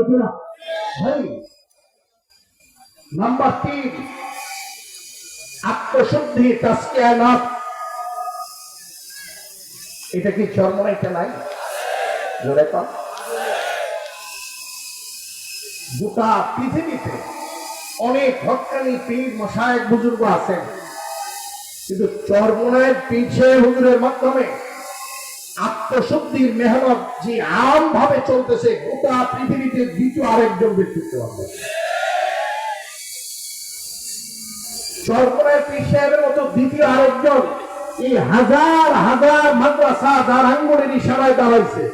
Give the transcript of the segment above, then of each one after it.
দেখি না ভাই। নাম্বার 3, আত্মশুদ্ধি, তাজকিয়া নফস। এটা কি চরমনাইতে নাই? জোরে কর। গোটা পৃথিবীতে অনেক হক্কানি পীর মাশায়েখ বুজুর্গ আছেন, কিন্তু চরমনাইয়ের পীর সাহেব হুজুরের মাধ্যমে আত্মশুদ্ধির মেহনত যে আম ভাবে চলতেছে, গোটা পৃথিবীতে দ্বিতীয় আরেকজন ব্যক্তিত্ব আছে। চরমনাইয়ের পীর সাহেবের মতো দ্বিতীয় আরেকজন এই হাজার হাজার মাদ্রাসা যার আঙ্গুলের ইশারায় দাঁড়াইছে,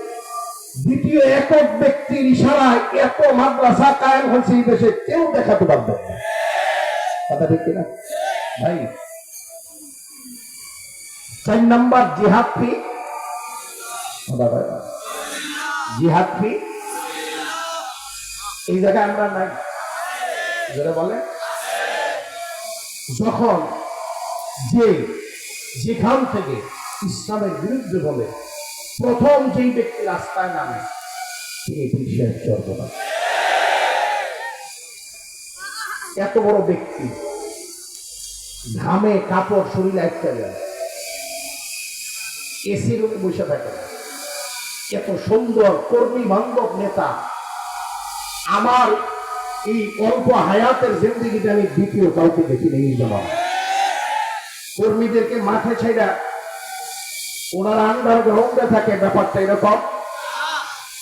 দ্বিতীয় একক ব্যক্তির ইশারায় এত মাদ্রাসা কায়েম হয়েছে এই দেশে কেউ দেখাতে পারবে না। কথা ঠিক কিনা ভাই? 4 নাম্বার জিহাদ ফি। জিহাদ ফি এই জায়গায় আমরা নাই। যারা বলে যখন যেখান থেকে ইসলামের বিরুদ্ধে বলে প্রথম যেই ব্যক্তি রাস্তায় নামে তিনি পীর সাহেব চরমনাই। এত বড় ব্যক্তি ঘামে কাপড় শরীরে একটা যায়, এসি রুমে বসে থাকে, এত সুন্দর কর্মী বান্ধব নেতা। আমার এই অল্প হায়াতের জিন্দেগিতে আমি দ্বিতীয় কাউকে দেখিনি এই জমানায়। কর্মীদেরকে মাঠে ছেড়া ওনার আন্ডারগ্রাউন্ডে থাকে, ব্যাপারটা এরকম।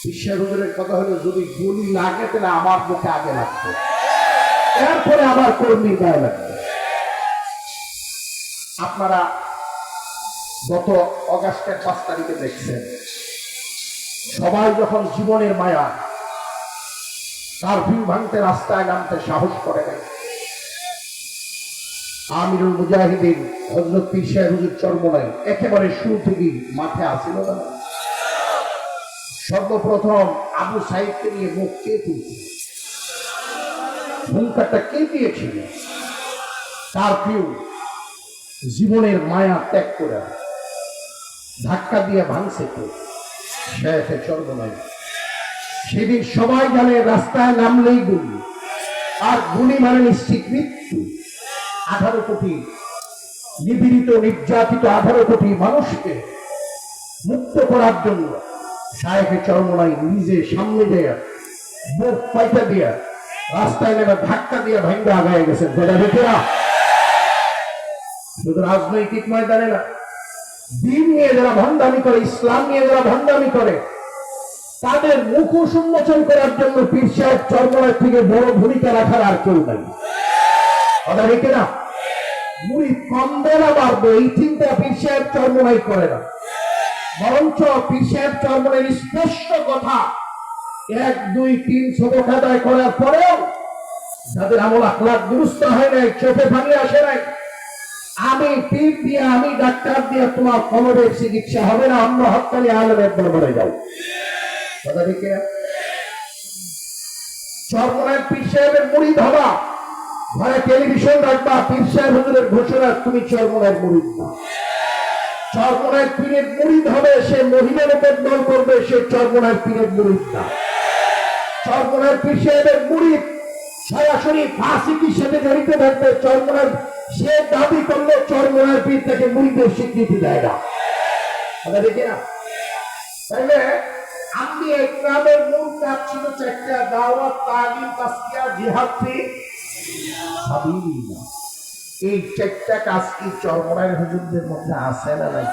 বিশ্বের হুজুরের কথা হলো যদি গুলি লাগে তাহলে আমার বুকে আগে লাগবে, এরপরে আবার কর্মীর গায়ে লাগবে। আপনারা গত অগাস্টের 5 তারিখে দেখছেন, সবাই যখন জীবনের মায়া কারফিউ ভাঙতে রাস্তায় নামতে সাহস করে নাই, আমিরুল মুজাহিদিন হযরত পীর সাহেব হুজুর চরমনাই একেবারে শুরু থেকেই মাঠে আসিল না। সর্বপ্রথম আবু সাইদকে নিয়ে মুখ কে তুলছে, হুঙ্কারটা কে দিয়েছিল? কারফিউ জীবনের মায়া ত্যাগ করে ধাক্কা দিয়ে ভাঙছে কে? শেখ চরমনাই। সেদিন সবাই জানে রাস্তায় নামলেই গুলি, আর গুলি মানে নিশ্চিত মৃত্যু। 18 কোটি নিপীড়িত নির্যাতিত 18 কোটি মানুষকে মুক্ত করার জন্য শেখ চরমনাই নিজে সামনে দিয়ে বুক পাইটা দিয়া রাস্তায় নেমে ধাক্কা দিয়ে ভাঙ্গা আগায় গেছেন। শুধু রাজনৈতিক ময়দানে না, দিন নিয়ে যারা ভণ্ডামি করে, ইসলাম নিয়ে যারা ভণ্ডামি করে, তাদের মুখোশ উন্মোচন করার জন্য পীর সাহেব চরমনাই থেকে বড় ভূমিকা রাখার আর কেউ নাই। কথা ঠিক না? মুরিদ কম দেনা বাড়বে এই চিন্তা পীর সাহেব চরমনাই করে না, বরঞ্চ পীর সাহেব চরমনাইয়ের স্পষ্ট কথা 1, 2, 3 সবক আদায় করার পরেও যাদের আমল আখলাক দুরুস্ত হয় নাই, চোখে পানি আসে নাই, আমি পীর দিয়ে আমি ডাক্তার দিয়ে তোমার কলমের চিকিৎসা হবে না, অন্য হক্কানি আলেমের দরবারে যাও। কথা ঠিক না? চরমনাই পীর সাহেবের মুরিদ হবা, ঘরে টেলিভিশন রাখবা, পীর সাহেব হুজুরের ঘোষণা, তুমি চরমনাইয়ের মুরিদ না। চরমনাইয়ের পীরের মুরিদ হবে, সে মহিলার উপর দল করবে, সে চরমনাইয়ের পীরের মুরিদ না। চরমনাইয়ের পীর সাহেবের মুরিদ সরাসরি ফাসিকির সাথে জড়িত থাকবে। চরমনাইয়ের সে দাবি করলে চরমনাইয়ের পীর তাকে মুরিদের স্বীকৃতি দেয় না। কথা দেখি না? তাইলে আমি ইসলামের মূল কাজ ছিল 4টা: দাওয়াত, তালিম, তাসকিয়া, জিহাদ ফি সাবিলিল্লাহ। এই 4টা কাজ কি চরমনাইয়ের হুজুরদের মধ্যে আছে না নাই?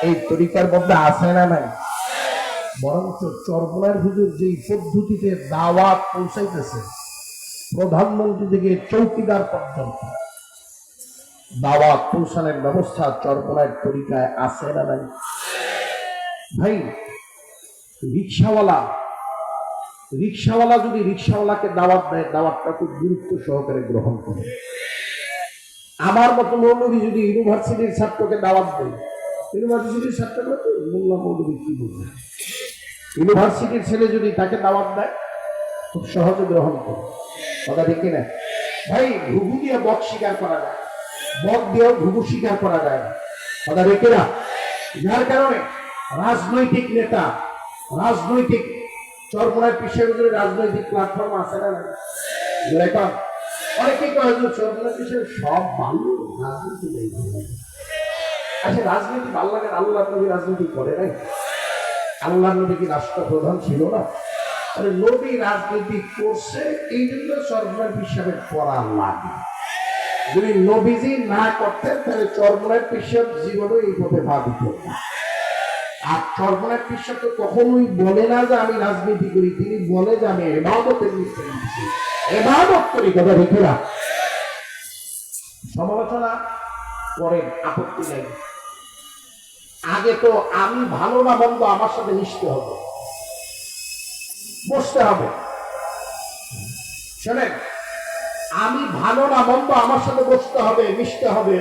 এই তরিকার মধ্যে আছে না নাই? বরঞ্চ চরমনাইয়ের হুজুর যেই পদ্ধতিতে দাওয়াত পৌঁছাইতেছে, প্রধানমন্ত্রী থেকে চৌকিদার পর্যন্ত দাওয়াত পৌঁছানোর ব্যবস্থা চরমনাইয়ের তরিকায় আছে না নাই? ভাই, রিক্সাওয়ালা যদি রিক্সাওয়ালাকে দাওয়াত দেয়, দাওয়াতটা খুব গুরুত্ব সহকারে গ্রহণ করে। আমার মতো মৌলবী যদি ইউনিভার্সিটির ছাত্রকে দাওয়াত দেয়, ইউনিভার্সিটির ছাত্ররা তো মোল্লা মৌলবী কি বুঝে, ইউনিভার্সিটির ছেলে যদি তাকে দাওয়াত দেয় খুব সহজে গ্রহণ করে। কথা ঠিক কিনা ভাই? ঘুঘু দিয়ে বক শিকার করা যায়, বক দিয়েও ঘুঘু শিকার করা যায় না। কথা ঠিক কিনা? যার কারণে রাজনৈতিক নেতা, রাজনৈতিক চরমোনাই পিসের ভিতরে রাজনৈতিক প্ল্যাটফর্ম আছে না লেখা অনেকে কয় যে চরমোনাই পিসের সব ভালো রাজনীতি নেই ভালো লাগে। আচ্ছা রাজনীতি ভালো লাগে, আল্লাহ নবী রাজনীতি করে নাই? আল্লাহ নবী কি রাষ্ট্রপ্রধান ছিল না? আরে নবী রাজনীতি করছে, এই জন্য চরমোনাই পিসের পড়া লাগে। যদি নবীজি না করতেন তাহলে চরমোনাই পিসের জীবনও এই পথে পা দিত না। আর চরমোনাই পিসা তো কখনোই বলে না যে আমি রাজনীতি করি, তিনি বলে যে আমি ইবাদতের নিচে নামছি, ইবাদত করি। কথা ঠিক না? সমালোচনা করেন, আপত্তি নেই। আগে তো আমি ভালো না মন্দ আমার সাথে মিশতে হবে, বসতে হবে। শোনেন, আমি ভালো না মন্দ আমার সাথে বসতে হবে, মিশতে হবে।